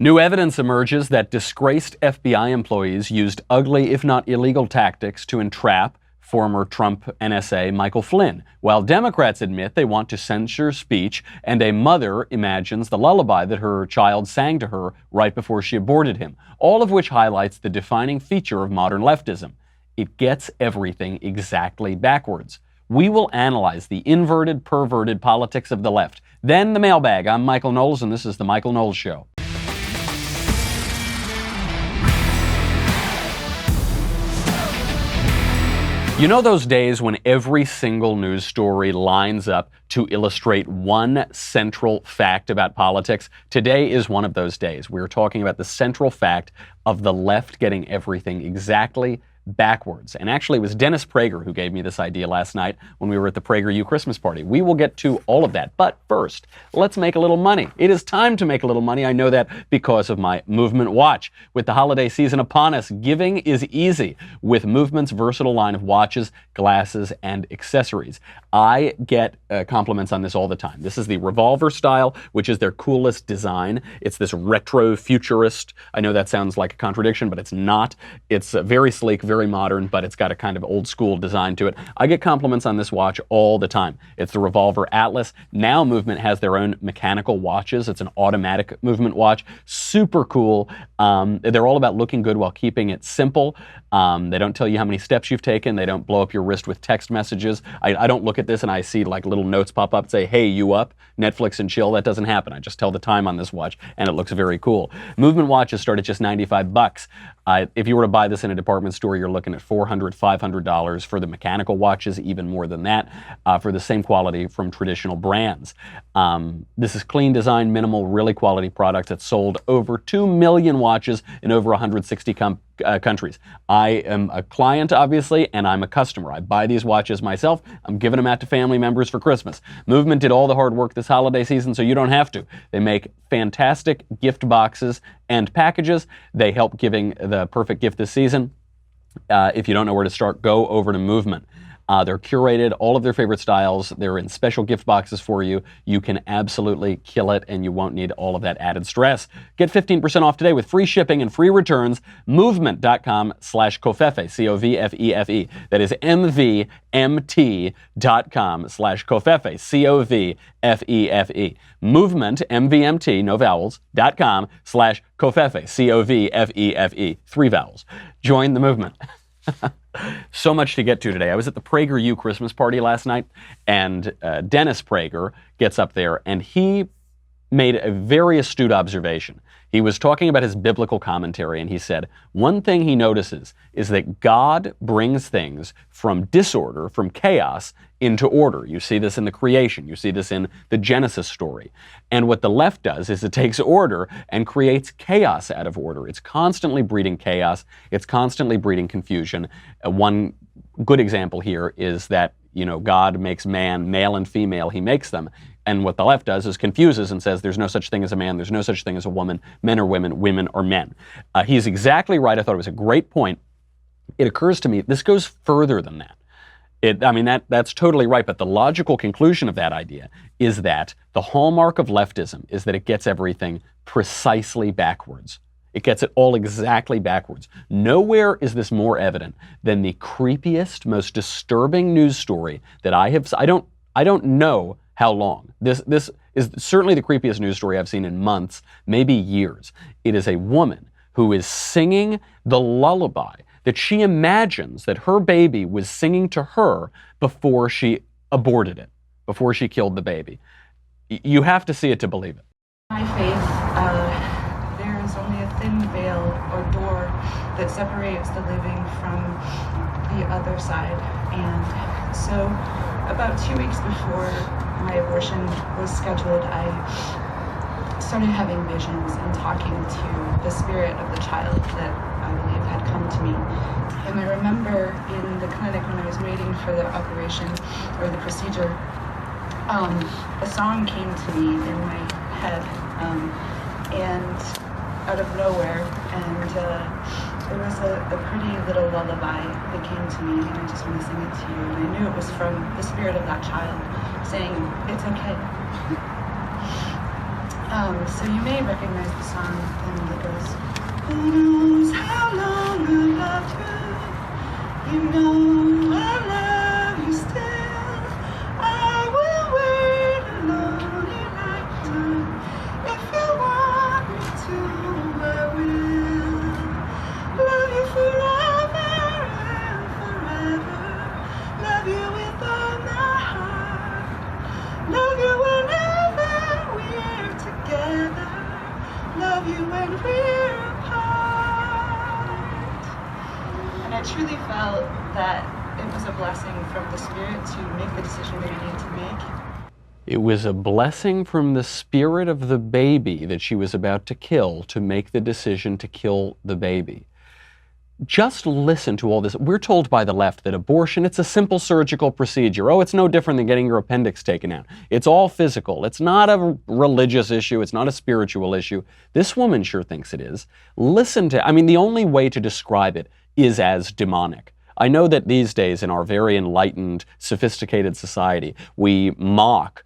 New evidence emerges that disgraced FBI employees used ugly, if not illegal, tactics to entrap former Trump NSA Michael Flynn, while Democrats admit they want to censor speech, and a mother imagines the lullaby that her child sang to her right before she aborted him, all of which highlights the defining feature of modern leftism. It gets everything exactly backwards. We will analyze the inverted, perverted politics of the left. Then the mailbag. I'm Michael Knowles, and this is The Michael Knowles Show. You know those days when every single news story lines up to illustrate one central fact about politics? Today is one of those days. We're talking about the central fact of the left getting everything exactly backwards. And actually, it was Dennis Prager who gave me this idea last night when we were at the PragerU Christmas party. We will get to all of that. But first, let's make a little money. It is time to make a little money. I know that because of my Movement watch. With the holiday season upon us, giving is easy with Movement's versatile line of watches, glasses, and accessories. I get compliments on this all the time. This is the revolver style, which is their coolest design. It's this retro futurist. I know that sounds like a contradiction, but it's not. It's very sleek, very modern, but it's got a kind of old school design to it. I get compliments on this watch all the time. It's the Revolver Atlas. Now Movement has their own mechanical watches. It's an automatic Movement watch. Super cool. They're all about looking good while keeping it simple. They don't tell you how many steps you've taken. They don't blow up your wrist with text messages. I don't look at this and I see like little notes pop up say, hey, you up? Netflix and chill. That doesn't happen. I just tell the time on this watch and it looks very cool. Movement watches start at just $95. If you were to buy this in a department store, you're looking at $400, $500 for the mechanical watches, even more than that, for the same quality from traditional brands. This is clean design, minimal, really quality products. It's sold over 2 million watches in over 160 countries. I am a client, obviously, and I'm a customer. I buy these watches myself. I'm giving them out to family members for Christmas. Movement did all the hard work this holiday season, so you don't have to. They make fantastic gift boxes and packages. They help giving the perfect gift this season. If you don't know where to start, go over to Movement. They're curated, all of their favorite styles. They're in special gift boxes for you. You can absolutely kill it, and you won't need all of that added stress. Get 15% off today with free shipping and free returns. Movement.com/Covfefe, C-O-V-F-E-F-E. That is MVMT.com/Covfefe, C-O-V-F-E-F-E. Movement, M-V-M-T, no vowels, .com/Covfefe, C-O-V-F-E-F-E, 3 vowels. Join the movement. So much to get to today. I was at the PragerU Christmas party last night, and Dennis Prager gets up there, and he made a very astute observation. He was talking about his biblical commentary, and he said, one thing he notices is that God brings things from disorder, from chaos, into order. You see this in the creation. You see this in the Genesis story. And what the left does is it takes order and creates chaos out of order. It's constantly breeding chaos. It's constantly breeding confusion. One good example here is that, God makes man, male and female, he makes them. And what the left does is confuses and says there's no such thing as a man, there's no such thing as a woman, men are women, women are men. He's exactly right. I thought it was a great point. It occurs to me, this goes further than that. That's totally right, but the logical conclusion of that idea is that the hallmark of leftism is that it gets everything precisely backwards. It gets it all exactly backwards. Nowhere is this more evident than the creepiest, most disturbing news story that I don't know how long. This is certainly the creepiest news story I've seen in months, maybe years. It is a woman who is singing the lullaby that she imagines that her baby was singing to her before she aborted it, before she killed the baby. You have to see it to believe it. My faith, there is only a thin veil or door that separates the living from the other side. And so about 2 weeks before my abortion was scheduled, I started having visions and talking to the spirit of the child that I believe had come to me. And I remember in the clinic when I was waiting for the operation or the procedure, a song came to me in my head and out of nowhere, and it was a pretty little lullaby that came to me, and I just want to sing it to you. And I knew it was from the spirit of that child saying, it's okay. So you may recognize the song, and love you when we're apart. And I truly felt that it was a blessing from the Spirit to make the decision that I needed to make. It was a blessing from the spirit of the baby that she was about to kill to make the decision to kill the baby. Just listen to all this. We're told by the left that abortion, it's a simple surgical procedure. Oh, it's no different than getting your appendix taken out. It's all physical. It's not a religious issue. It's not a spiritual issue. This woman sure thinks it is. Listen to, I mean, the only way to describe it is as demonic. I know that these days in our very enlightened, sophisticated society, we mock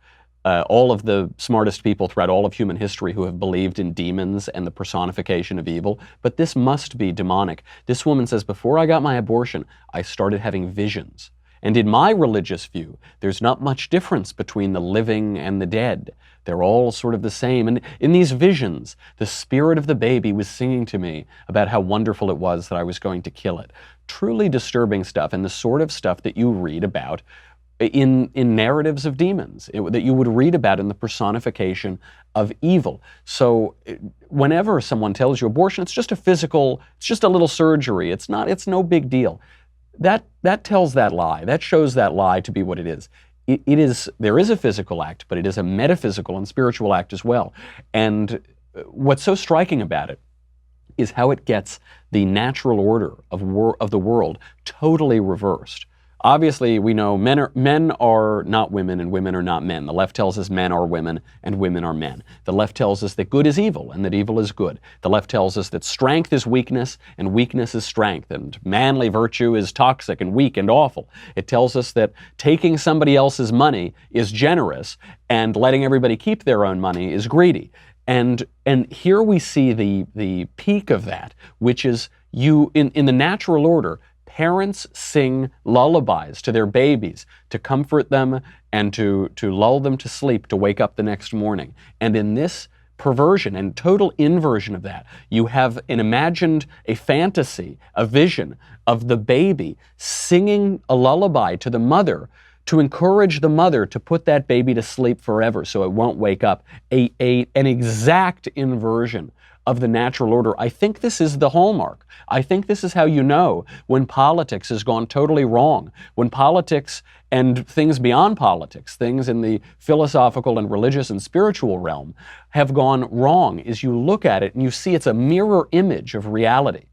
all of the smartest people throughout all of human history who have believed in demons and the personification of evil, but this must be demonic. This woman says, before I got my abortion, I started having visions. And in my religious view, there's not much difference between the living and the dead. They're all sort of the same. And in these visions, the spirit of the baby was singing to me about how wonderful it was that I was going to kill it. Truly disturbing stuff, and the sort of stuff that you read about in narratives of demons, that you would read about in the personification of evil. So whenever someone tells you abortion, it's just a physical, it's just a little surgery, it's no big deal. That tells that lie. That shows that lie to be what it is. There is a physical act, but it is a metaphysical and spiritual act as well. And what's so striking about it is how it gets the natural order of the world totally reversed. Obviously, we know men are not women and women are not men. The left tells us men are women and women are men. The left tells us that good is evil and that evil is good. The left tells us that strength is weakness and weakness is strength, and manly virtue is toxic and weak and awful. It tells us that taking somebody else's money is generous and letting everybody keep their own money is greedy. And here we see the peak of that, which is in the natural order, parents sing lullabies to their babies to comfort them and to lull them to sleep to wake up the next morning. And in this perversion and total inversion of that, you have a fantasy, a vision of the baby singing a lullaby to the mother to encourage the mother to put that baby to sleep forever so it won't wake up. An exact inversion of the natural order. I think this is the hallmark. I think this is how you know when politics has gone totally wrong. When politics and things beyond politics, things in the philosophical and religious and spiritual realm have gone wrong, is you look at it and you see it's a mirror image of reality.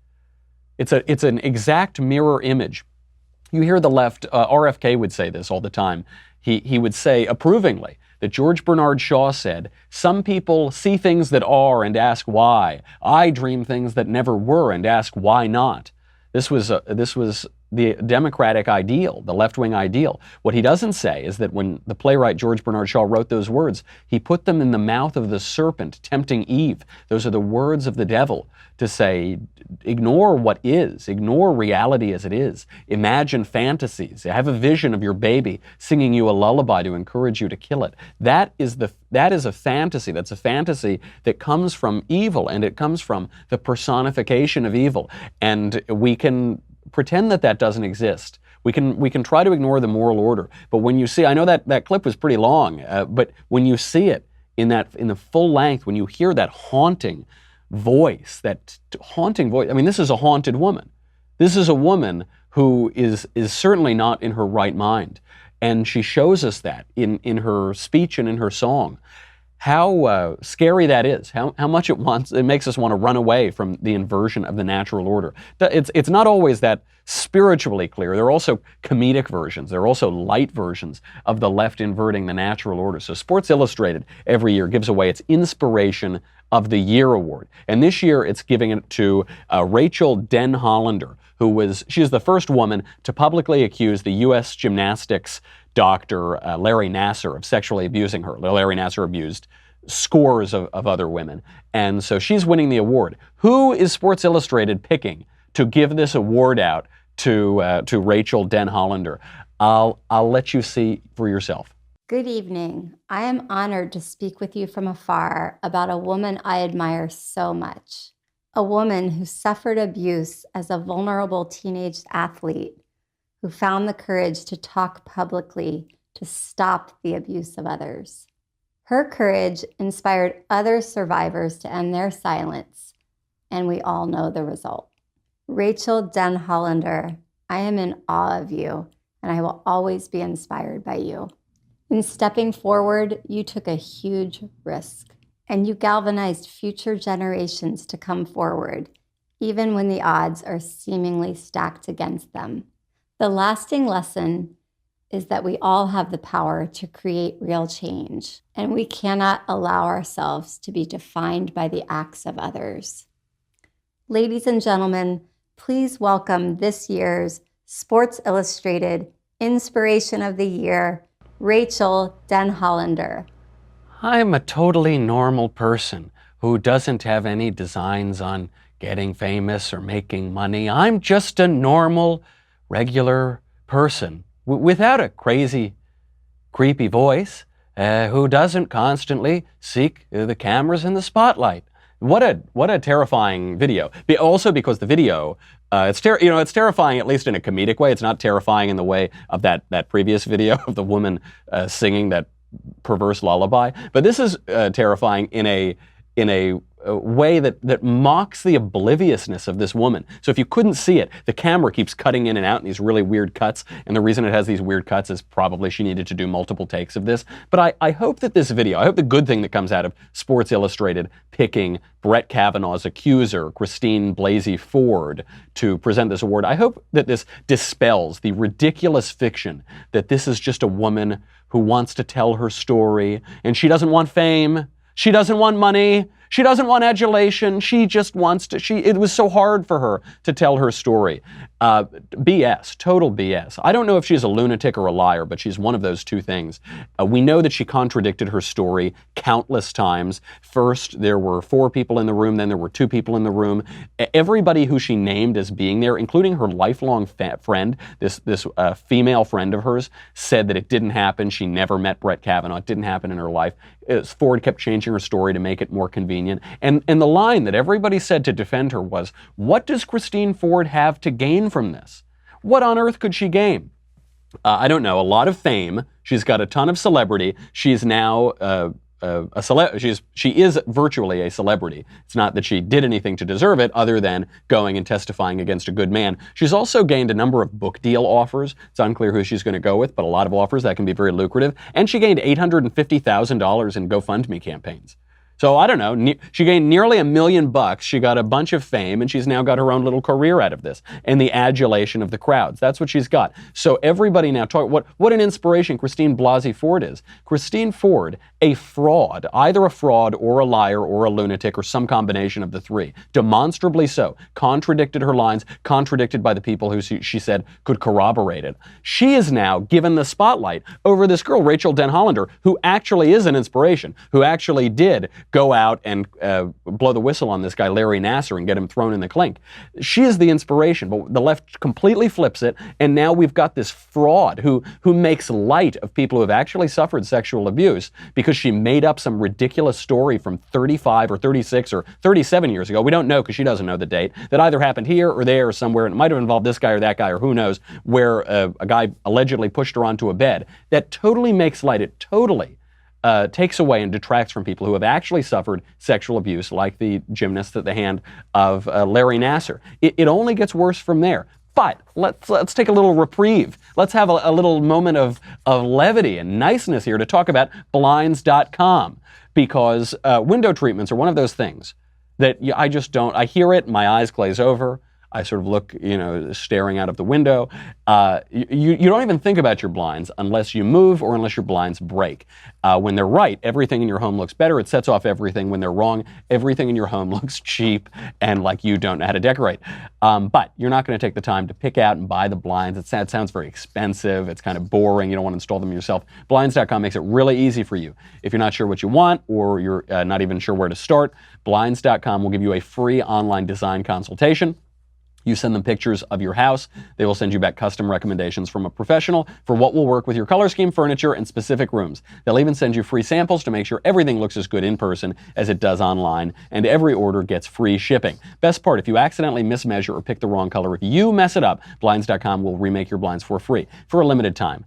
It's an exact mirror image. You hear the left, RFK would say this all the time. He would say approvingly that George Bernard Shaw said, "Some people see things that are and ask why. I dream things that never were and ask why not." This was the democratic ideal, the left-wing ideal. What he doesn't say is that when the playwright George Bernard Shaw wrote those words, he put them in the mouth of the serpent tempting Eve. Those are the words of the devil to say, ignore what is, ignore reality as it is, imagine fantasies, have a vision of your baby singing you a lullaby to encourage you to kill it. That is a fantasy. That's a fantasy that comes from evil, and it comes from the personification of evil. And we can pretend that doesn't exist. We can try to ignore the moral order, but when you see, I know that clip was pretty long, but when you see it in the full length, when you hear that haunting voice, I mean, this is a haunted woman. This is a woman who is certainly not in her right mind, and she shows us that in her speech and in her song. How scary that is, how much it makes us want to run away from the inversion of the natural order. It's not always that spiritually clear. There are also comedic versions. There are also light versions of the left inverting the natural order. So Sports Illustrated every year gives away its Inspiration of the Year award. And this year it's giving it to Rachel Den Hollander, she is the first woman to publicly accuse the U.S. gymnastics doctor Larry Nassar of sexually abusing her. Larry Nassar abused scores of other women. And so she's winning the award. Who is Sports Illustrated picking to give this award out to Rachel Den Hollander? I'll let you see for yourself. Good evening. I am honored to speak with you from afar about a woman I admire so much. A woman who suffered abuse as a vulnerable teenage athlete, who found the courage to talk publicly to stop the abuse of others. Her courage inspired other survivors to end their silence, and we all know the result. Rachel Den Hollander, I am in awe of you, and I will always be inspired by you. In stepping forward, you took a huge risk, and you galvanized future generations to come forward, even when the odds are seemingly stacked against them. The lasting lesson is that we all have the power to create real change, and we cannot allow ourselves to be defined by the acts of others. Ladies and gentlemen, please welcome this year's Sports Illustrated Inspiration of the Year, Rachel Den Hollander. I'm a totally normal person who doesn't have any designs on getting famous or making money. I'm just a normal, regular person without a crazy, creepy voice who doesn't constantly seek the cameras and the spotlight. What a terrifying video. Also because the video, it's terrifying at least in a comedic way. It's not terrifying in the way of that previous video of the woman singing that perverse lullaby. But this is terrifying in a way that mocks the obliviousness of this woman. So if you couldn't see it, the camera keeps cutting in and out in these really weird cuts, and the reason it has these weird cuts is probably she needed to do multiple takes of this. But I hope that this video, I hope the good thing that comes out of Sports Illustrated picking Brett Kavanaugh's accuser, Christine Blasey Ford, to present this award, I hope that this dispels the ridiculous fiction that this is just a woman who wants to tell her story, and she doesn't want fame, she doesn't want money, she doesn't want adulation. She just wants to, it was so hard for her to tell her story. BS, total BS. I don't know if she's a lunatic or a liar, but she's one of those two things. We know that she contradicted her story countless times. First, there were 4 people in the room, then there were 2 people in the room. Everybody who she named as being there, including her lifelong friend, this female friend of hers, said that it didn't happen. She never met Brett Kavanaugh. It didn't happen in her life. Ford kept changing her story to make it more convenient. And the line that everybody said to defend her was, what does Christine Ford have to gain from this? What on earth could she gain? I don't know, a lot of fame. She's got a ton of celebrity. She's now she is virtually a celebrity. It's not that she did anything to deserve it other than going and testifying against a good man. She's also gained a number of book deal offers. It's unclear who she's going to go with, but a lot of offers that can be very lucrative. And she gained $850,000 in GoFundMe campaigns. So I don't know, she gained nearly $1 million, she got a bunch of fame, and she's now got her own little career out of this, and the adulation of the crowds. That's what she's got. So everybody now talk, what an inspiration Christine Blasey Ford is. Christine Ford, a fraud, either a fraud or a liar or a lunatic or some combination of the three, demonstrably so, contradicted her lines, contradicted by the people who she said could corroborate it. She is now given the spotlight over this girl, Rachel Den Hollander, who actually is an inspiration, who actually did go out and blow the whistle on this guy, Larry Nassar, and get him thrown in the clink. She is the inspiration, but the left completely flips it, and now we've got this fraud who makes light of people who have actually suffered sexual abuse because she made up some ridiculous story from 35 or 36 or 37 years ago. We don't know because she doesn't know the date, that either happened here or there or somewhere, and it might have involved this guy or that guy or who knows, where a guy allegedly pushed her onto a bed. That totally makes light. It totally takes away and detracts from people who have actually suffered sexual abuse, like the gymnast at the hand of Larry Nassar. It only gets worse from there. But let's take a little reprieve. Let's have a little moment of levity and niceness here to talk about Blinds.com, because window treatments are one of those things that I just don't, I hear it, my eyes glaze over. I sort of look, staring out of the window. You don't even think about your blinds unless you move or unless your blinds break. When they're right, everything in your home looks better. It sets off everything. When they're wrong, everything in your home looks cheap and like you don't know how to decorate. But you're not going to take the time to pick out and buy the blinds. It sounds very expensive. It's kind of boring. You don't want to install them yourself. Blinds.com makes it really easy for you. If you're not sure what you want or you're not even sure where to start, Blinds.com will give you a free online design consultation. You send them pictures of your house. They will send you back custom recommendations from a professional for what will work with your color scheme, furniture, and specific rooms. They'll even send you free samples to make sure everything looks as good in person as it does online, and every order gets free shipping. Best part, if you accidentally mismeasure or pick the wrong color, if you mess it up, Blinds.com will remake your blinds for free for a limited time.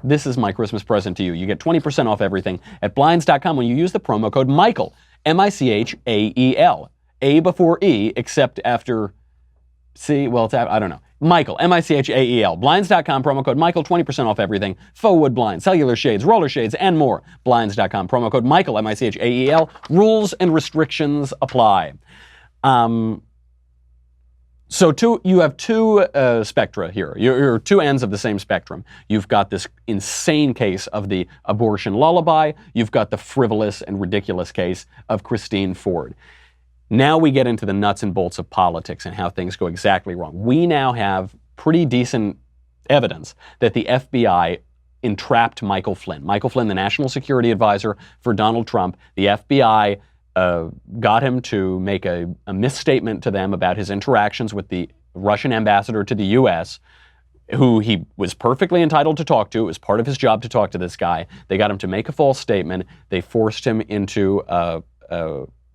this is my Christmas present to you. You get 20% off everything at Blinds.com when you use the promo code Michael, Michael, A before E, except after C, well, I don't know. Michael, Michael. Blinds.com, promo code Michael, 20% off everything. Faux wood blinds, cellular shades, roller shades, and more. Blinds.com, promo code Michael, Michael. Rules and restrictions apply. So you have two spectra here. You're two ends of the same spectrum. You've got this insane case of the abortion lullaby. You've got the frivolous and ridiculous case of Christine Ford. Now we get into the nuts and bolts of politics and how things go exactly wrong. We now have pretty decent evidence that the FBI entrapped Michael Flynn. Michael Flynn, the national security advisor for Donald Trump. The FBI got him to make a misstatement to them about his interactions with the Russian ambassador to the U.S., who he was perfectly entitled to talk to. It was part of his job to talk to this guy. They got him to make a false statement. They forced him into a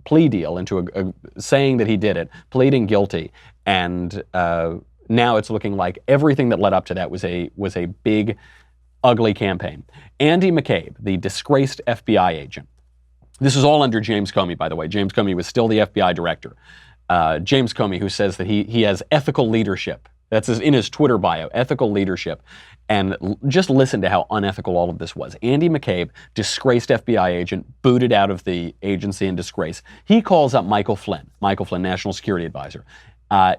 plea deal, into saying that he did it, pleading guilty, and now it's looking like everything that led up to that was a big, ugly campaign. Andy McCabe, the disgraced FBI agent. This is all under James Comey, by the way. James Comey was still the FBI director. James Comey, who says that he has ethical leadership. That's in his Twitter bio, ethical leadership. And just listen to how unethical all of this was. Andy McCabe, disgraced FBI agent, booted out of the agency in disgrace. He calls up Michael Flynn, National Security Advisor.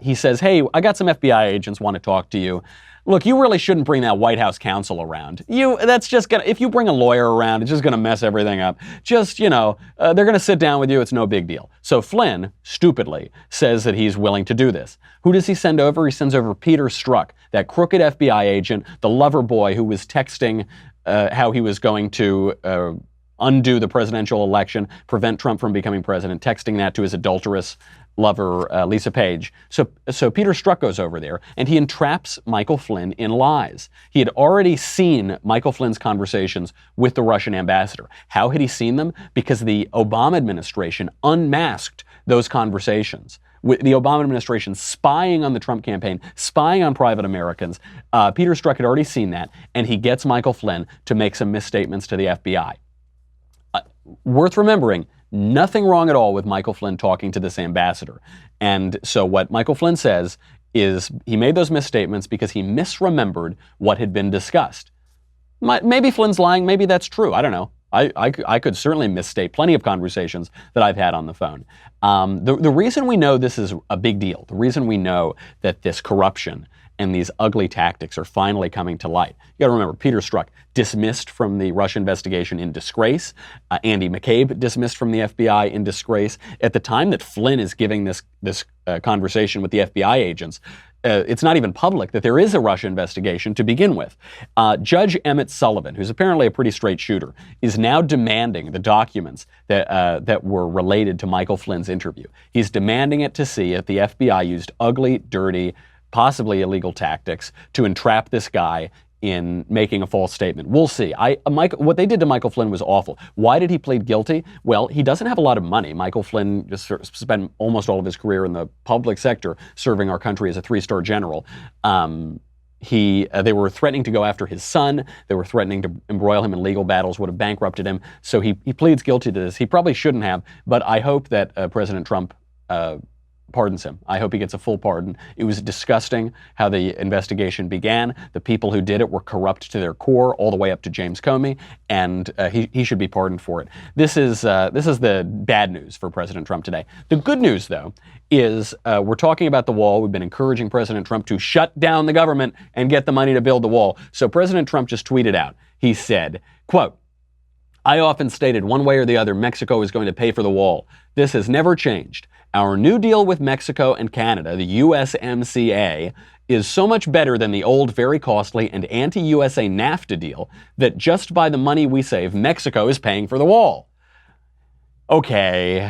He says, hey, I got some FBI agents want to talk to you. Look, you really shouldn't bring that White House counsel around. If you bring a lawyer around, it's just gonna mess everything up. Just, they're gonna sit down with you, it's no big deal. So Flynn, stupidly, says that he's willing to do this. Who does he send over? He sends over Peter Strzok, that crooked FBI agent, the lover boy who was texting how he was going to undo the presidential election, prevent Trump from becoming president, texting that to his adulterous lover, Lisa Page. So Peter Strzok goes over there and he entraps Michael Flynn in lies. He had already seen Michael Flynn's conversations with the Russian ambassador. How had he seen them? Because the Obama administration unmasked those conversations. With the Obama administration spying on the Trump campaign, spying on private Americans. Peter Strzok had already seen that, and he gets Michael Flynn to make some misstatements to the FBI. Worth remembering, nothing wrong at all with Michael Flynn talking to this ambassador. And so what Michael Flynn says is he made those misstatements because he misremembered what had been discussed. Maybe Flynn's lying, maybe that's true, I don't know. I could certainly misstate plenty of conversations that I've had on the phone. The reason we know this is a big deal, the reason we know that this corruption and these ugly tactics are finally coming to light. You gotta remember, Peter Strzok dismissed from the Russia investigation in disgrace. Andy McCabe dismissed from the FBI in disgrace. At the time that Flynn is giving this conversation with the FBI agents, it's not even public that there is a Russia investigation to begin with. Judge Emmett Sullivan, who's apparently a pretty straight shooter, is now demanding the documents that were related to Michael Flynn's interview. He's demanding it to see if the FBI used ugly, dirty, possibly illegal tactics to entrap this guy in making a false statement. We'll see. What they did to Michael Flynn was awful. Why did he plead guilty? Well, he doesn't have a lot of money. Michael Flynn just spent almost all of his career in the public sector serving our country as a 3-star general. They were threatening to go after his son. They were threatening to embroil him in legal battles, would have bankrupted him. So he pleads guilty to this. He probably shouldn't have, but I hope that President Trump pardons him. I hope he gets a full pardon. It was disgusting how the investigation began. The people who did it were corrupt to their core, all the way up to James Comey, and he should be pardoned for it. This is the bad news for President Trump today. The good news, though, is we're talking about the wall. We've been encouraging President Trump to shut down the government and get the money to build the wall. So President Trump just tweeted out. He said, quote, "I often stated one way or the other Mexico is going to pay for the wall. This has never changed. Our new deal with Mexico and Canada, the USMCA, is so much better than the old, very costly and anti-USA NAFTA deal that just by the money we save, Mexico is paying for the wall." Okay,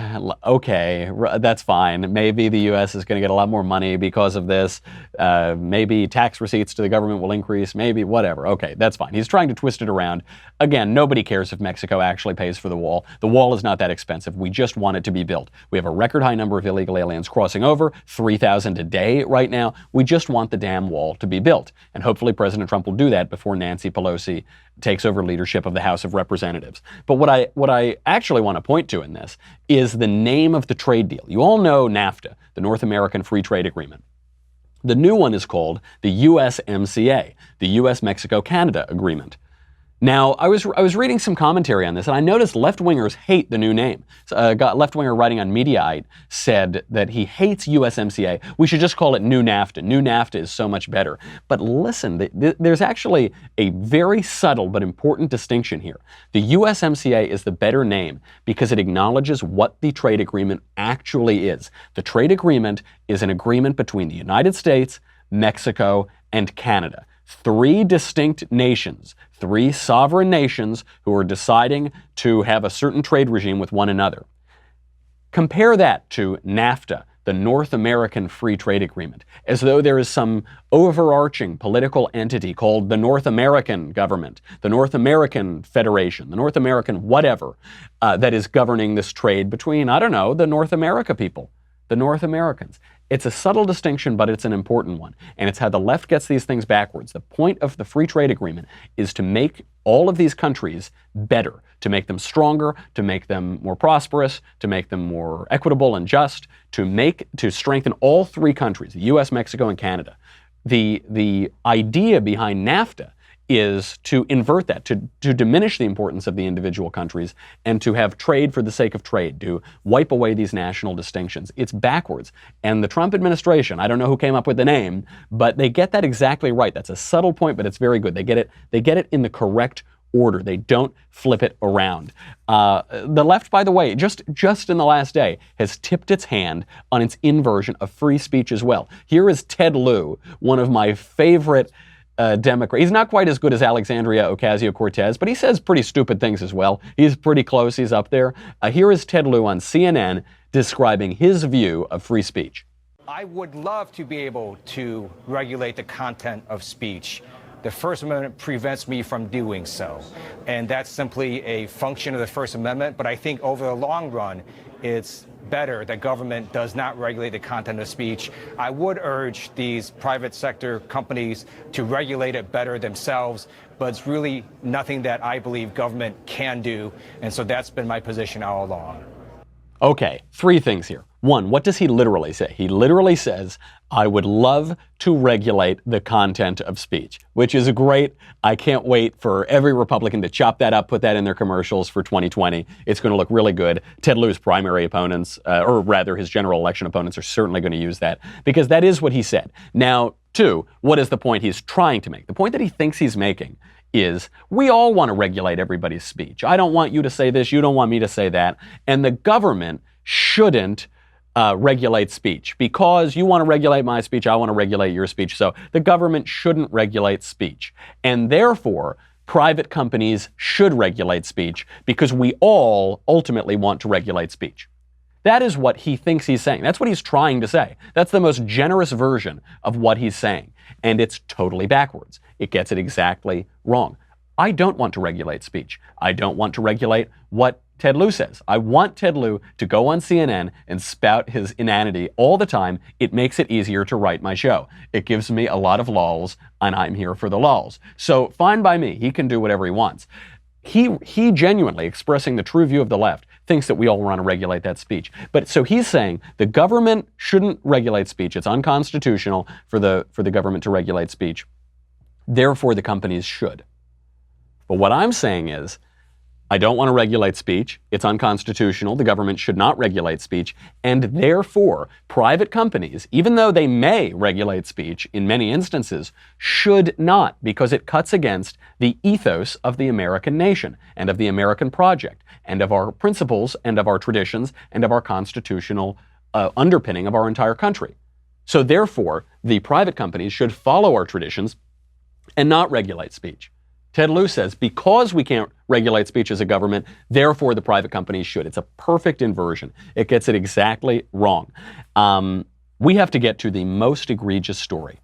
that's fine. Maybe the U.S. is going to get a lot more money because of this. Maybe tax receipts to the government will increase. Maybe whatever. Okay, that's fine. He's trying to twist it around. Again, nobody cares if Mexico actually pays for the wall. The wall is not that expensive. We just want it to be built. We have a record high number of illegal aliens crossing over, 3,000 a day right now. We just want the damn wall to be built. And hopefully President Trump will do that before Nancy Pelosi takes over leadership of the House of Representatives. But what I actually want to point to in this is the name of the trade deal. You all know NAFTA, the North American Free Trade Agreement. The new one is called the USMCA, the US-Mexico-Canada Agreement. Now, I was reading some commentary on this, and I noticed left-wingers hate the new name. A left-winger writing on Mediaite said that he hates USMCA. We should just call it New NAFTA. New NAFTA is so much better. But listen, there's actually a very subtle but important distinction here. The USMCA is the better name because it acknowledges what the trade agreement actually is. The trade agreement is an agreement between the United States, Mexico, and Canada. Three distinct nations, three sovereign nations who are deciding to have a certain trade regime with one another. Compare that to NAFTA, the North American Free Trade Agreement, as though there is some overarching political entity called the North American government, the North American Federation, the North American whatever, that is governing this trade between, I don't know, the North America people, the North Americans. It's a subtle distinction, but it's an important one. And it's how the left gets these things backwards. The point of the free trade agreement is to make all of these countries better, to make them stronger, to make them more prosperous, to make them more equitable and just, to strengthen all three countries, the US, Mexico, and Canada. The idea behind NAFTA is to invert that, to diminish the importance of the individual countries and to have trade for the sake of trade, to wipe away these national distinctions. It's backwards. And the Trump administration, I don't know who came up with the name, but they get that exactly right. That's a subtle point, but it's very good. They get it in the correct order. They don't flip it around. The left, by the way, just in the last day, has tipped its hand on its inversion of free speech as well. Here is Ted Lieu, one of my favorite Democrat. He's not quite as good as Alexandria Ocasio-Cortez, but he says pretty stupid things as well. He's pretty close. He's up there. Here is Ted Lieu on CNN describing his view of free speech. I would love to be able to regulate the content of speech. The First Amendment prevents me from doing so. And that's simply a function of the First Amendment. But I think over the long run, it's better that government does not regulate the content of speech. I would urge these private sector companies to regulate it better themselves, but it's really nothing that I believe government can do. And so that's been my position all along. Okay, three things here. One, what does he literally say? He literally says, I would love to regulate the content of speech, which is great. I can't wait for every Republican to chop that up, put that in their commercials for 2020. It's going to look really good. Ted Lieu's primary opponents, or rather his general election opponents, are certainly going to use that because that is what he said. Now, two, what is the point he's trying to make? The point that he thinks he's making is we all want to regulate everybody's speech. I don't want you to say this, you don't want me to say that, and the government shouldn't regulate speech because you want to regulate my speech, I want to regulate your speech. So the government shouldn't regulate speech. And therefore, private companies should regulate speech because we all ultimately want to regulate speech. That is what he thinks he's saying. That's what he's trying to say. That's the most generous version of what he's saying. And it's totally backwards. It gets it exactly wrong. I don't want to regulate speech. I don't want to regulate what Ted Lieu says. I want Ted Lieu to go on CNN and spout his inanity all the time. It makes it easier to write my show. It gives me a lot of lulls, and I'm here for the lulls. So fine by me. He can do whatever he wants. He genuinely, expressing the true view of the left, thinks that we all want to regulate that speech. But so he's saying the government shouldn't regulate speech. It's unconstitutional for the government to regulate speech. Therefore, the companies should. But what I'm saying is, I don't want to regulate speech. It's unconstitutional. The government should not regulate speech. And therefore, private companies, even though they may regulate speech in many instances, should not, because it cuts against the ethos of the American nation and of the American project and of our principles and of our traditions and of our constitutional underpinning of our entire country. So therefore, the private companies should follow our traditions and not regulate speech. Ted Lieu says, because we can't regulate speech as a government, therefore the private companies should. It's a perfect inversion. It gets it exactly wrong. We have to get to the most egregious story.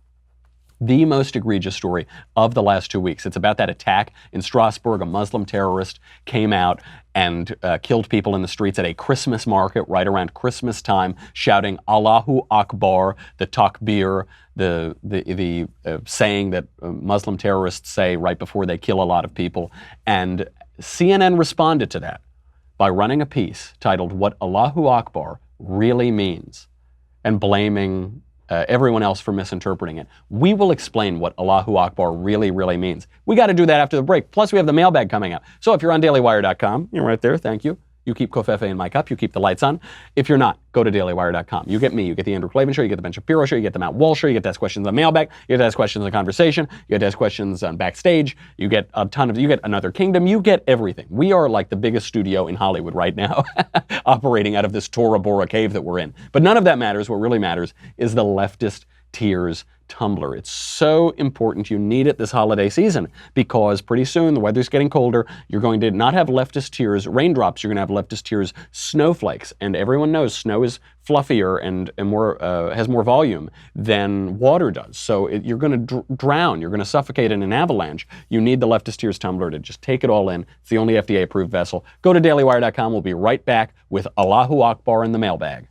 the most egregious story of the last 2 weeks. It's about that attack in Strasbourg. A Muslim terrorist came out and killed people in the streets at a Christmas market right around Christmas time, shouting Allahu Akbar, the takbir, the saying that Muslim terrorists say right before they kill a lot of people. And CNN responded to that by running a piece titled "What Allahu Akbar Really Means," and blaming everyone else for misinterpreting it. We will explain what Allahu Akbar really, really means. We got to do that after the break. Plus, we have the mailbag coming up. So if you're on dailywire.com, you're right there, thank you. You keep Kofefe in my cup, you keep the lights on. If you're not, go to dailywire.com. You get me, you get the Andrew Klavan Show, you get the Ben Shapiro Show, you get the Matt Walsh Show, you get to ask questions on mailbag, you get to ask questions on conversation, you get to ask questions on backstage, you get a ton of, you get Another Kingdom, you get everything. We are like the biggest studio in Hollywood right now, operating out of this Tora Bora cave that we're in. But none of that matters. What really matters is the Leftist Tears tumbler. It's so important. You need it this holiday season because pretty soon the weather's getting colder. You're going to not have leftist tears raindrops. You're going to have leftist tears snowflakes. And everyone knows snow is fluffier and more has more volume than water does. So you're going to drown. You're going to suffocate in an avalanche. You need the leftist tears tumbler to just take it all in. It's the only FDA approved vessel. Go to dailywire.com. We'll be right back with Allahu Akbar in the mailbag.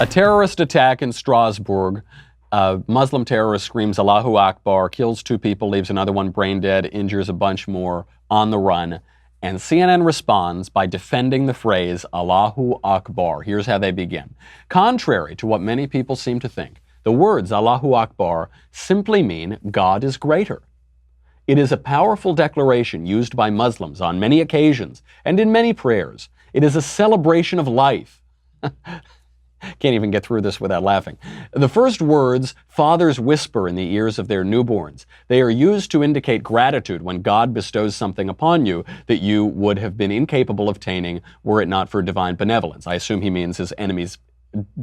A terrorist attack in Strasbourg. A Muslim terrorist screams Allahu Akbar, kills 2 people, leaves another one brain dead, injures a bunch more on the run. And CNN responds by defending the phrase Allahu Akbar. Here's how they begin. Contrary to what many people seem to think, the words Allahu Akbar simply mean God is greater. It is a powerful declaration used by Muslims on many occasions and in many prayers. It is a celebration of life. Can't even get through this without laughing. The first words fathers whisper in the ears of their newborns. They are used to indicate gratitude when God bestows something upon you that you would have been incapable of attaining were it not for divine benevolence. I assume he means his enemies'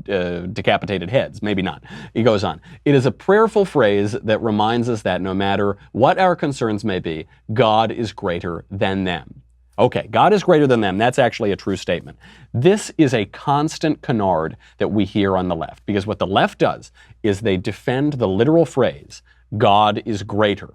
decapitated heads. Maybe not. He goes on. It is a prayerful phrase that reminds us that no matter what our concerns may be, God is greater than them. Okay, God is greater than them. That's actually a true statement. This is a constant canard that we hear on the left, because what the left does is they defend the literal phrase, God is greater.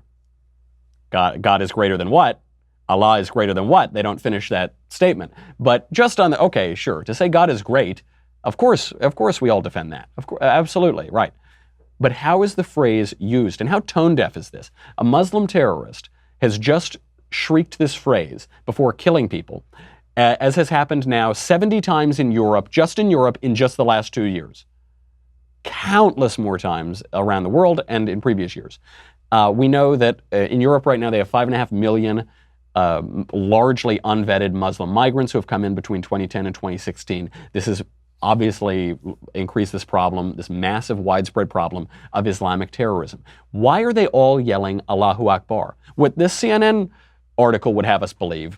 God is greater than what? Allah is greater than what? They don't finish that statement. But just on the, okay, sure, to say God is great, of course we all defend that. Of course, absolutely, right. But how is the phrase used, and how tone deaf is this? A Muslim terrorist has just shrieked this phrase before killing people, as has happened now 70 times in Europe, in just the last 2 years. Countless more times around the world and in previous years. We know that in Europe right now they have 5.5 million largely unvetted Muslim migrants who have come in between 2010 and 2016. This has obviously increased this problem, this massive widespread problem of Islamic terrorism. Why are they all yelling Allahu Akbar? What this CNN article would have us believe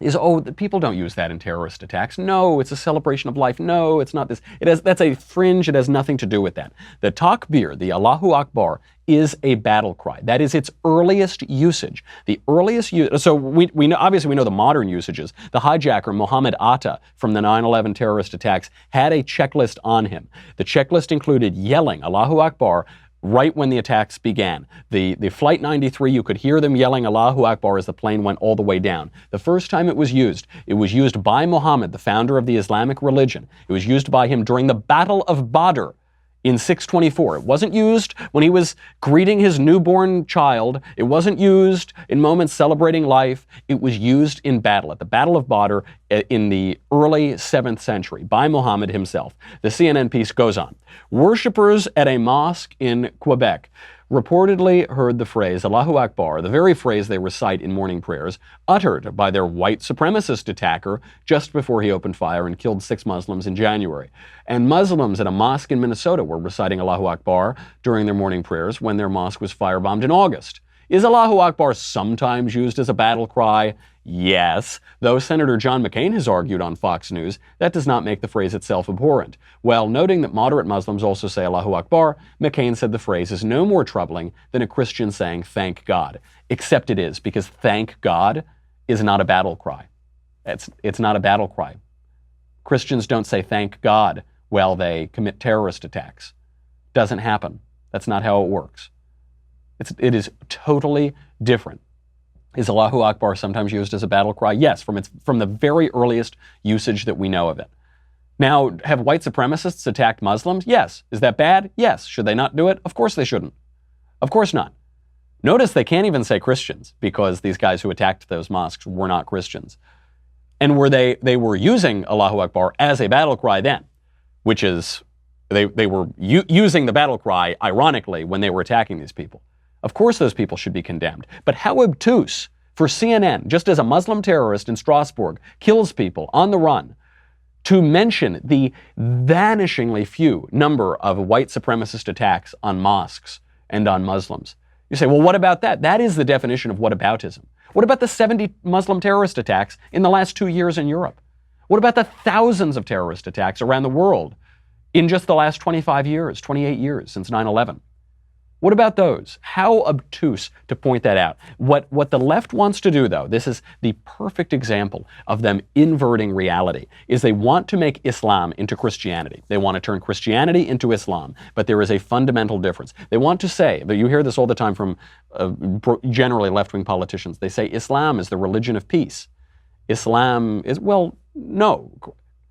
is, oh, the people don't use that in terrorist attacks. No, it's a celebration of life. No, it's not this. That's a fringe. It has nothing to do with that. The takbir, the Allahu Akbar, is a battle cry. That is its earliest usage. The earliest use. So we know, obviously we know the modern usages. The hijacker Mohammed Atta from the 9/11 terrorist attacks had a checklist on him. The checklist included yelling Allahu Akbar right when the attacks began. The Flight 93, you could hear them yelling Allahu Akbar as the plane went all the way down. The first time it was used by Muhammad, the founder of the Islamic religion. It was used by him during the Battle of Badr in 624. It wasn't used when he was greeting his newborn child. It wasn't used in moments celebrating life. It was used in battle, at the Battle of Badr in the early 7th century by Muhammad himself. The CNN piece goes on. Worshippers at a mosque in Quebec reportedly heard the phrase Allahu Akbar, the very phrase they recite in morning prayers, uttered by their white supremacist attacker just before he opened fire and killed 6 Muslims in January. And Muslims at a mosque in Minnesota were reciting Allahu Akbar during their morning prayers when their mosque was firebombed in August. Is Allahu Akbar sometimes used as a battle cry? Yes, though Senator John McCain has argued on Fox News that does not make the phrase itself abhorrent. While noting that moderate Muslims also say Allahu Akbar, McCain said the phrase is no more troubling than a Christian saying thank God. Except it is, because thank God is not a battle cry. It's not a battle cry. Christians don't say thank God while they commit terrorist attacks. Doesn't happen. That's not how it works. It is totally different. Is Allahu Akbar sometimes used as a battle cry? Yes, from the very earliest usage that we know of it. Now, have white supremacists attacked Muslims? Yes. Is that bad? Yes. Should they not do it? Of course they shouldn't. Of course not. Notice they can't even say Christians, because these guys who attacked those mosques were not Christians. And they were using Allahu Akbar as a battle cry then, which is, they were using the battle cry, ironically, when they were attacking these people. Of course those people should be condemned. But how obtuse for CNN, just as a Muslim terrorist in Strasbourg kills people on the run, to mention the vanishingly few number of white supremacist attacks on mosques and on Muslims. You say, well, what about that? That is the definition of whataboutism. What about the 70 Muslim terrorist attacks in the last 2 years in Europe? What about the thousands of terrorist attacks around the world in just the last 25 years, 28 years since 9/11? What about those? How obtuse to point that out. What the left wants to do, though, this is the perfect example of them inverting reality, is they want to make Islam into Christianity. They want to turn Christianity into Islam, but there is a fundamental difference. They want to say, that you hear this all the time from generally left-wing politicians, they say Islam is the religion of peace. Islam is, well, no.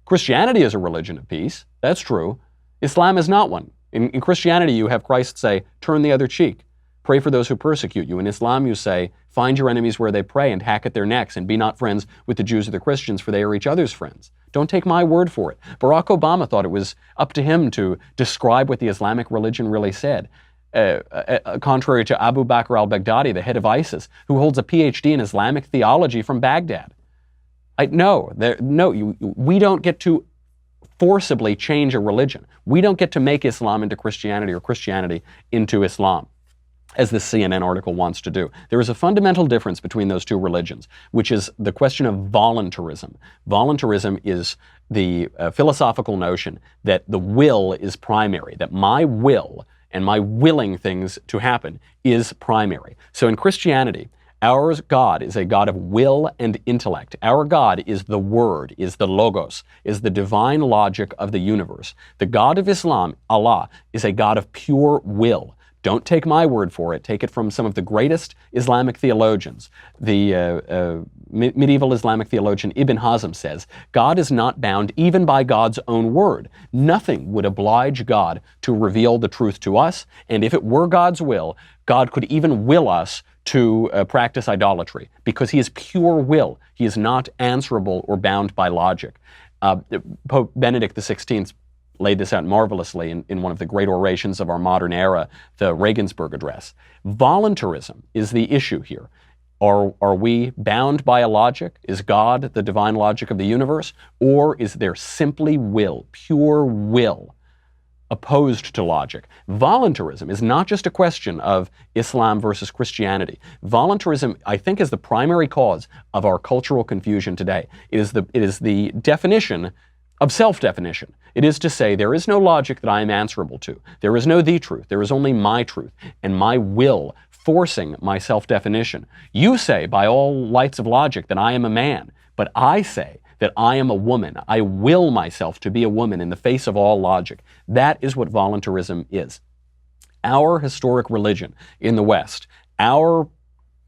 Christianity is a religion of peace. That's true. Islam is not one. In Christianity, you have Christ say, turn the other cheek, pray for those who persecute you. In Islam, you say, find your enemies where they pray and hack at their necks, and be not friends with the Jews or the Christians, for they are each other's friends. Don't take my word for it. Barack Obama thought it was up to him to describe what the Islamic religion really said. Contrary to Abu Bakr al-Baghdadi, the head of ISIS, who holds a PhD in Islamic theology from Baghdad. We don't get to forcibly change a religion. We don't get to make Islam into Christianity or Christianity into Islam, as this CNN article wants to do. There is a fundamental difference between those two religions, which is the question of voluntarism. Voluntarism is the philosophical notion that the will is primary, that my will and my willing things to happen is primary. So in Christianity, our God is a God of will and intellect. Our God is the Word, is the Logos, is the divine logic of the universe. The God of Islam, Allah, is a God of pure will. Don't take my word for it. Take it from some of the greatest Islamic theologians. The medieval Islamic theologian Ibn Hazm says, God is not bound even by God's own word. Nothing would oblige God to reveal the truth to us, and if it were God's will, God could even will us to practice idolatry, because he is pure will. He is not answerable or bound by logic. Pope Benedict XVI laid this out marvelously in one of the great orations of our modern era, the Regensburg Address. Voluntarism is the issue here. Are we bound by a logic? Is God the divine logic of the universe? Or is there simply will, pure will, opposed to logic? Voluntarism is not just a question of Islam versus Christianity. Voluntarism, I think, is the primary cause of our cultural confusion today. It is the definition of self-definition. It is to say, there is no logic that I am answerable to. There is no the truth. There is only my truth and my will forcing my self-definition. You say, by all lights of logic, that I am a man, but I say that I am a woman. I will myself to be a woman in the face of all logic. That is what voluntarism is. Our historic religion in the West, our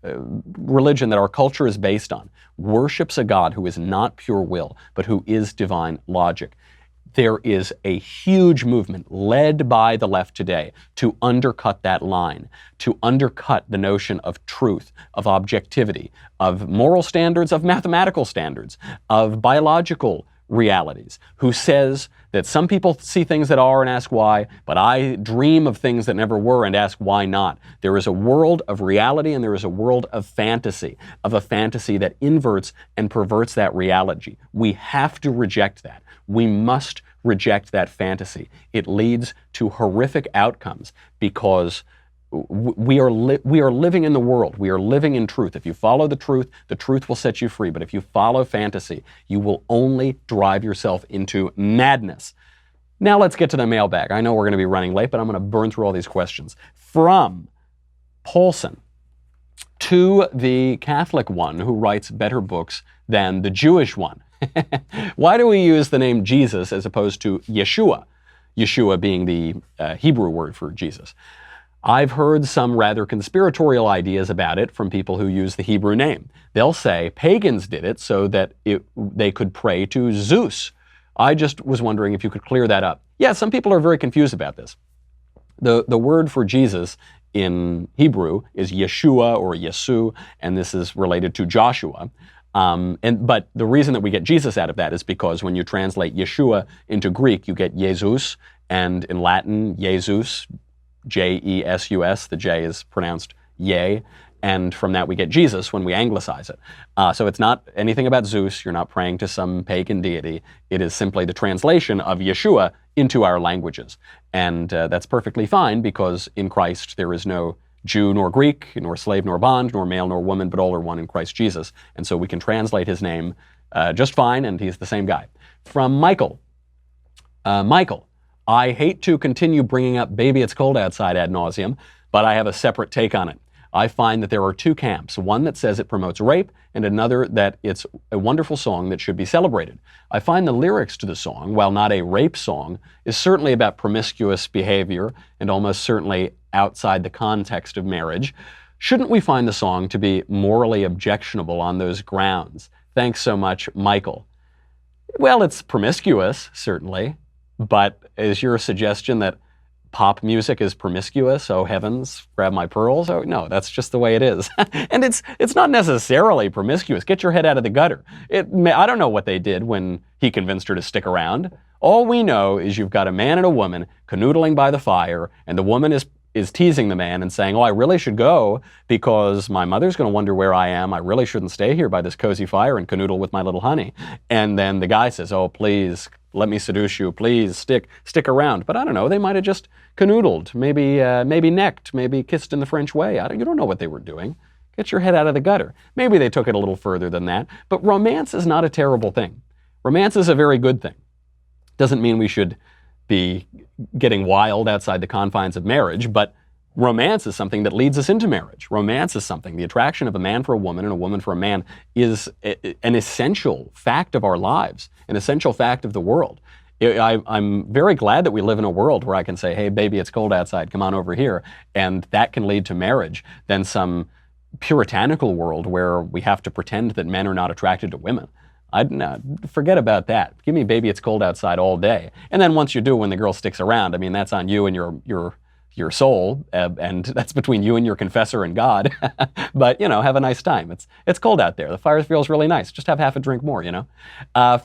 religion that our culture is based on, worships a God who is not pure will, but who is divine logic. There is a huge movement led by the left today to undercut that line, to undercut the notion of truth, of objectivity, of moral standards, of mathematical standards, of biological realities, who says that some people see things that are and ask why, but I dream of things that never were and ask why not. There is a world of reality and there is a world of fantasy, of a fantasy that inverts and perverts that reality. We have to reject that. We must reject that fantasy. It leads to horrific outcomes because we are living in the world. We are living in truth. If you follow the truth will set you free. But if you follow fantasy, you will only drive yourself into madness. Now let's get to the mailbag. I know we're going to be running late, but I'm going to burn through all these questions. From Paulson, to the Catholic one who writes better books than the Jewish one. Why do we use the name Jesus as opposed to Yeshua? Yeshua being the Hebrew word for Jesus. I've heard some rather conspiratorial ideas about it from people who use the Hebrew name. They'll say pagans did it so that they could pray to Zeus. I just was wondering if you could clear that up. Yeah, some people are very confused about this. The word for Jesus in Hebrew is Yeshua or Yesu, and this is related to Joshua. But the reason that we get Jesus out of that is because when you translate Yeshua into Greek, you get Jesus, and in Latin, Jesus, J-E-S-U-S, the J is pronounced Ye, and from that we get Jesus when we anglicize it. So it's not anything about Zeus, you're not praying to some pagan deity, it is simply the translation of Yeshua into our languages. And that's perfectly fine because in Christ there is no Jew nor Greek, nor slave nor bond, nor male nor woman, but all are one in Christ Jesus. And so we can translate his name just fine, and he's the same guy. From Michael. Michael, I hate to continue bringing up Baby It's Cold Outside ad nauseum, but I have a separate take on it. I find that there are two camps, one that says it promotes rape, and another that it's a wonderful song that should be celebrated. I find the lyrics to the song, while not a rape song, is certainly about promiscuous behavior and almost certainly outside the context of marriage. Shouldn't we find the song to be morally objectionable on those grounds? Thanks so much, Michael. Well, it's promiscuous, certainly, but is your suggestion that pop music is promiscuous? Oh heavens, grab my pearls? Oh no, that's just the way it is. And it's not necessarily promiscuous. Get your head out of the gutter. I don't know what they did when he convinced her to stick around. All we know is you've got a man and a woman canoodling by the fire, and the woman is teasing the man and saying, oh, I really should go because my mother's going to wonder where I am. I really shouldn't stay here by this cozy fire and canoodle with my little honey. And then the guy says, oh, please, let me seduce you. Please stick around. But I don't know. They might have just canoodled, maybe necked, maybe kissed in the French way. You don't know what they were doing. Get your head out of the gutter. Maybe they took it a little further than that. But romance is not a terrible thing. Romance is a very good thing. Doesn't mean we should be getting wild outside the confines of marriage, but romance is something that leads us into marriage. Romance is something, the attraction of a man for a woman and a woman for a man is an essential fact of our lives, an essential fact of the world. I'm very glad that we live in a world where I can say, hey, baby, it's cold outside, come on over here, and that can lead to marriage, than some puritanical world where we have to pretend that men are not attracted to women. Forget about that. Give me Baby It's Cold Outside all day. And then once you do, when the girl sticks around, I mean, that's on you and your soul, and that's between you and your confessor and God. But, have a nice time. It's cold out there. The fire feels really nice. Just have half a drink more,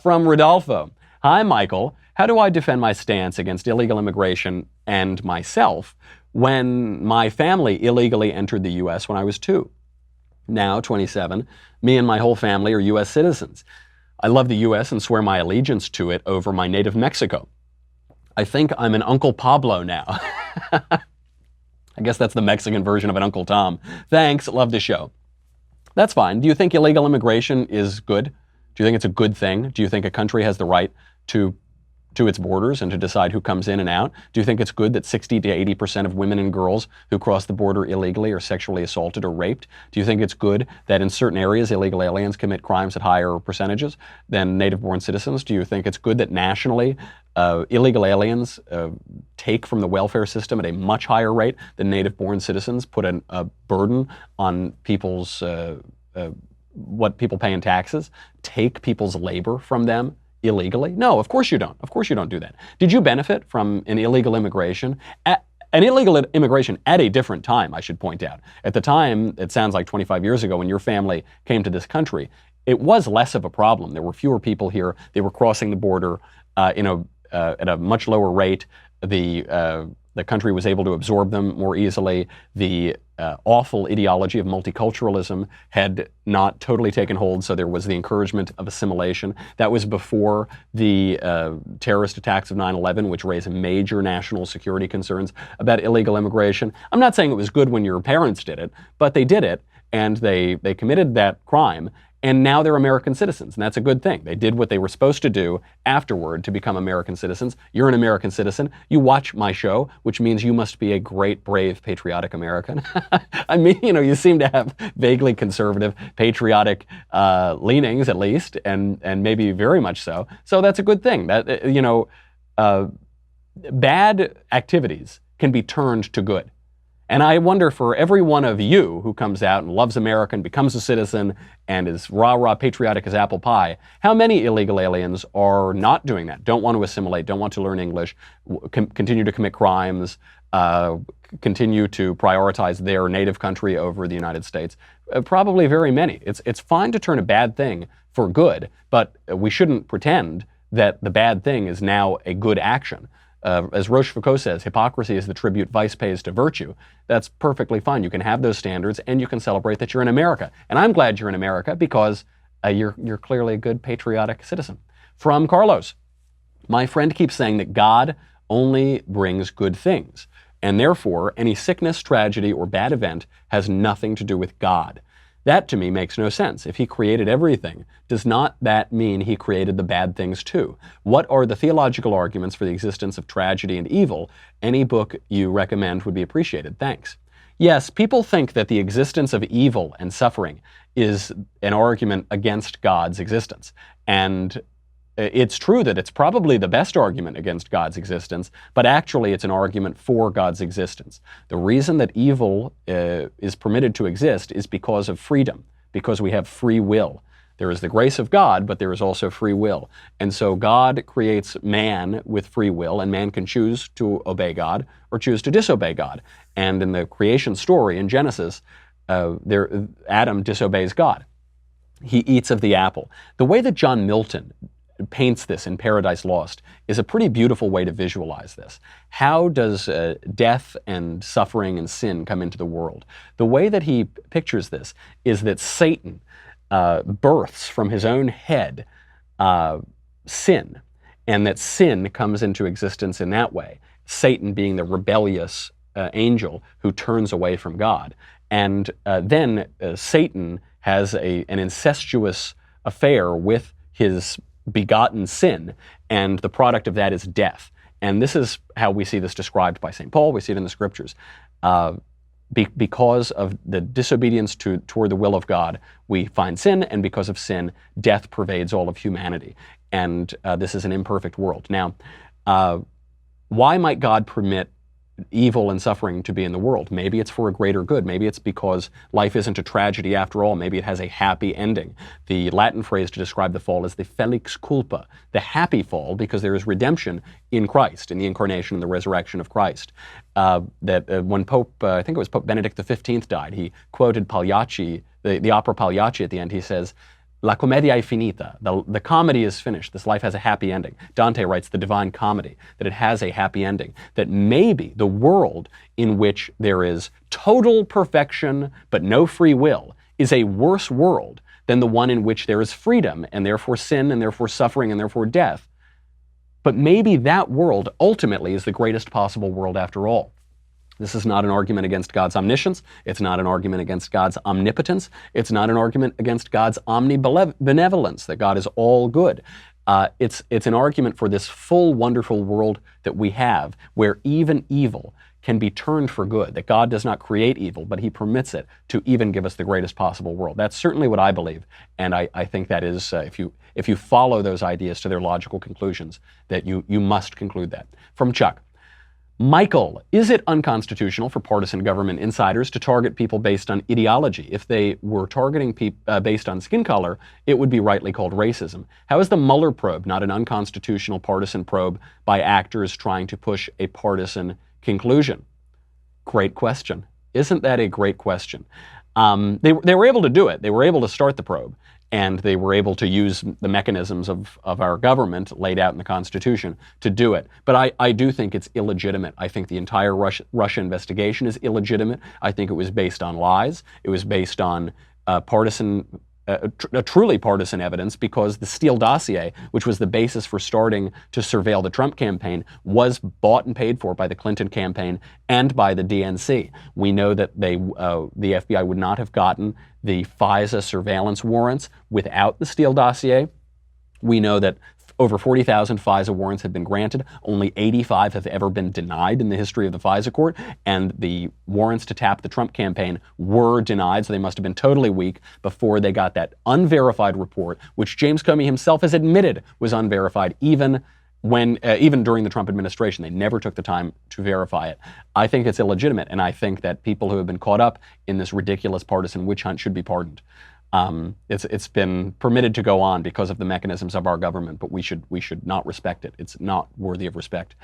From Rodolfo. Hi, Michael. How do I defend my stance against illegal immigration and myself when my family illegally entered the U.S. when I was 2? Now, 27, me and my whole family are U.S. citizens. I love the U.S. and swear my allegiance to it over my native Mexico. I think I'm an Uncle Pablo now. I guess that's the Mexican version of an Uncle Tom. Thanks, love the show. That's fine. Do you think illegal immigration is good? Do you think it's a good thing? Do you think a country has the right to its borders and to decide who comes in and out? Do you think it's good that 60 to 80% of women and girls who cross the border illegally are sexually assaulted or raped? Do you think it's good that in certain areas illegal aliens commit crimes at higher percentages than native-born citizens? Do you think it's good that nationally illegal aliens take from the welfare system at a much higher rate than native-born citizens, put a burden on people's what people pay in taxes, take people's labor from them illegally? No, of course you don't. Of course you don't do that. Did you benefit from an illegal immigration? An illegal immigration at a different time, I should point out. At the time, it sounds like 25 years ago when your family came to this country, it was less of a problem. There were fewer people here. They were crossing the border at a much lower rate. The country was able to absorb them more easily. The awful ideology of multiculturalism had not totally taken hold, so there was the encouragement of assimilation. That was before the terrorist attacks of 9/11, which raised major national security concerns about illegal immigration. I'm not saying it was good when your parents did it, but they did it, and they committed that crime, and now they're American citizens, and that's a good thing. They did what they were supposed to do afterward to become American citizens. You're an American citizen. You watch my show, which means you must be a great, brave, patriotic American. I mean, you seem to have vaguely conservative, patriotic leanings, at least, and maybe very much so. So that's a good thing. That bad activities can be turned to good. And I wonder, for every one of you who comes out and loves America and becomes a citizen and is rah-rah patriotic as apple pie, how many illegal aliens are not doing that, don't want to assimilate, don't want to learn English, continue to commit crimes, continue to prioritize their native country over the United States? Probably very many. It's fine to turn a bad thing for good, but we shouldn't pretend that the bad thing is now a good action. As Rochefoucauld says, hypocrisy is the tribute vice pays to virtue. That's perfectly fine. You can have those standards, and you can celebrate that you're in America. And I'm glad you're in America because you're clearly a good patriotic citizen. From Carlos, my friend keeps saying that God only brings good things, and therefore any sickness, tragedy, or bad event has nothing to do with God. That to me makes no sense. If he created everything, does not that mean he created the bad things too? What are the theological arguments for the existence of tragedy and evil? Any book you recommend would be appreciated. Thanks. Yes, people think that the existence of evil and suffering is an argument against God's existence. And it's true that it's probably the best argument against God's existence, but actually it's an argument for God's existence. The reason that evil is permitted to exist is because of freedom, because we have free will. There is the grace of God, but there is also free will. And so God creates man with free will, and man can choose to obey God or choose to disobey God. And in the creation story in Genesis, Adam disobeys God. He eats of the apple. The way that John Milton paints this in Paradise Lost is a pretty beautiful way to visualize this. How does death and suffering and sin come into the world? The way that he pictures this is that Satan births from his own head sin, and that sin comes into existence in that way. Satan being the rebellious angel who turns away from God. And then Satan has an incestuous affair with his begotten sin, and the product of that is death. And this is how we see this described by St. Paul. We see it in the scriptures. Because of the disobedience toward the will of God, we find sin, and because of sin, death pervades all of humanity. And this is an imperfect world. Now, why might God permit evil and suffering to be in the world? Maybe it's for a greater good. Maybe it's because life isn't a tragedy after all. Maybe it has a happy ending. The Latin phrase to describe the fall is the felix culpa, the happy fall, because there is redemption in Christ, in the incarnation and the resurrection of Christ. When Pope, I think it was Pope Benedict XV died, he quoted Pagliacci, the opera Pagliacci at the end. He says, La commedia è finita. The comedy is finished. This life has a happy ending. Dante writes the Divine Comedy, that it has a happy ending. That maybe the world in which there is total perfection but no free will is a worse world than the one in which there is freedom and therefore sin and therefore suffering and therefore death. But maybe that world ultimately is the greatest possible world after all. This is not an argument against God's omniscience. It's not an argument against God's omnipotence. It's not an argument against God's omnibenevolence, that God is all good. It's an argument for this full, wonderful world that we have, where even evil can be turned for good, that God does not create evil, but he permits it to even give us the greatest possible world. That's certainly what I believe, and I think that is, if you follow those ideas to their logical conclusions, that you must conclude that. From Chuck. Michael, is it unconstitutional for partisan government insiders to target people based on ideology? If they were targeting people based on skin color, it would be rightly called racism. How is the Mueller probe not an unconstitutional partisan probe by actors trying to push a partisan conclusion? Great question. Isn't that a great question? They were able to do it. They were able to start the probe, and they were able to use the mechanisms of our government laid out in the Constitution to do it. But I do think it's illegitimate. I think the entire Russia investigation is illegitimate. I think it was based on lies. It was based on partisan a truly partisan evidence, because the Steele dossier, which was the basis for starting to surveil the Trump campaign, was bought and paid for by the Clinton campaign and by the DNC. We know that the FBI would not have gotten the FISA surveillance warrants without the Steele dossier. We know that over 40,000 FISA warrants have been granted. Only 85 have ever been denied in the history of the FISA court, and the warrants to tap the Trump campaign were denied, so they must have been totally weak before they got that unverified report, which James Comey himself has admitted was unverified even during the Trump administration. They never took the time to verify it. I think it's illegitimate, and I think that people who have been caught up in this ridiculous partisan witch hunt should be pardoned. It's been permitted to go on because of the mechanisms of our government, but we should not respect it. It's not worthy of respect.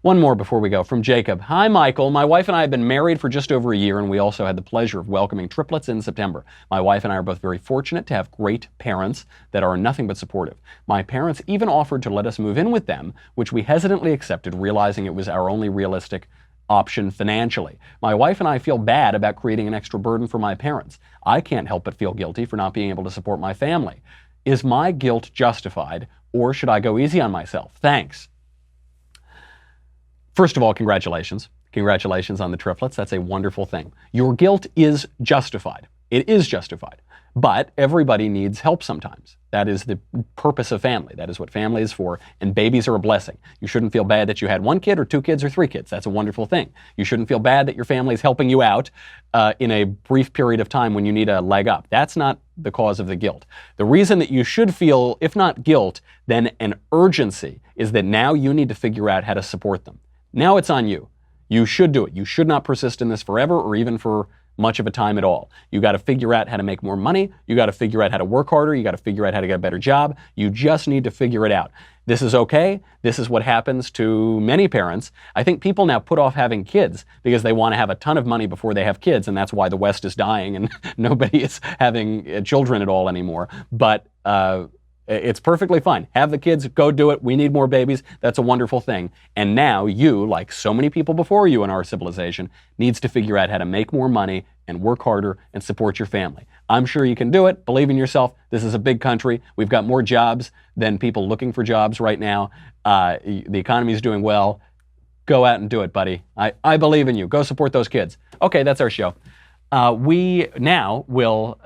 One more before we go, from Jacob. Hi, Michael. My wife and I have been married for just over a year, and we also had the pleasure of welcoming triplets in September. My wife and I are both very fortunate to have great parents that are nothing but supportive. My parents even offered to let us move in with them, which we hesitantly accepted, realizing it was our only realistic option financially. My wife and I feel bad about creating an extra burden for my parents. I can't help but feel guilty for not being able to support my family. Is my guilt justified, or should I go easy on myself? Thanks. First of all, congratulations. Congratulations on the triplets. That's a wonderful thing. Your guilt is justified. It is justified. But everybody needs help sometimes. That is the purpose of family. That is what family is for. And babies are a blessing. You shouldn't feel bad that you had 1 kid or 2 kids or 3 kids. That's a wonderful thing. You shouldn't feel bad that your family is helping you out in a brief period of time when you need a leg up. That's not the cause of the guilt. The reason that you should feel, if not guilt, then an urgency, is that now you need to figure out how to support them. Now it's on you. You should do it. You should not persist in this forever or even for much of a time at all. You got to figure out how to make more money. You got to figure out how to work harder. You got to figure out how to get a better job. You just need to figure it out. This is okay. This is what happens to many parents. I think people now put off having kids because they want to have a ton of money before they have kids, and that's why the West is dying and nobody is having children at all anymore. But it's perfectly fine. Have the kids, go do it. We need more babies. That's a wonderful thing. And now you, like so many people before you in our civilization, needs to figure out how to make more money and work harder and support your family. I'm sure you can do it. Believe in yourself. This is a big country. We've got more jobs than people looking for jobs right now. The economy is doing well. Go out and do it, buddy. I believe in you. Go support those kids. Okay, that's our show. We now will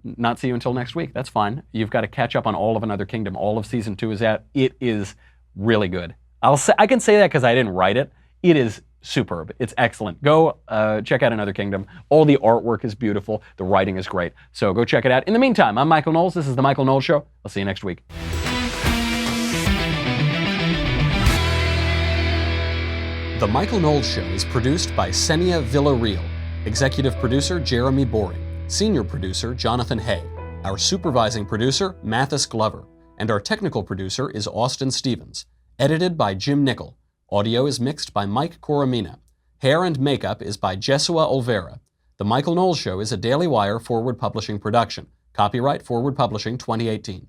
not see you until next week. That's fine. You've got to catch up on all of Another Kingdom. All of season 2 is out. It is really good. I can say that because I didn't write it. It is superb. It's excellent. Go check out Another Kingdom. All the artwork is beautiful. The writing is great. So go check it out. In the meantime, I'm Michael Knowles. This is The Michael Knowles Show. I'll see you next week. The Michael Knowles Show is produced by Senia Villarreal. Executive producer, Jeremy Boring. Senior producer, Jonathan Hay. Our supervising producer, Mathis Glover. And our technical producer is Austin Stevens. Edited by Jim Nickel. Audio is mixed by Mike Coromina. Hair and makeup is by Jesua Olvera. The Michael Knowles Show is a Daily Wire Forward Publishing production. Copyright Forward Publishing 2018.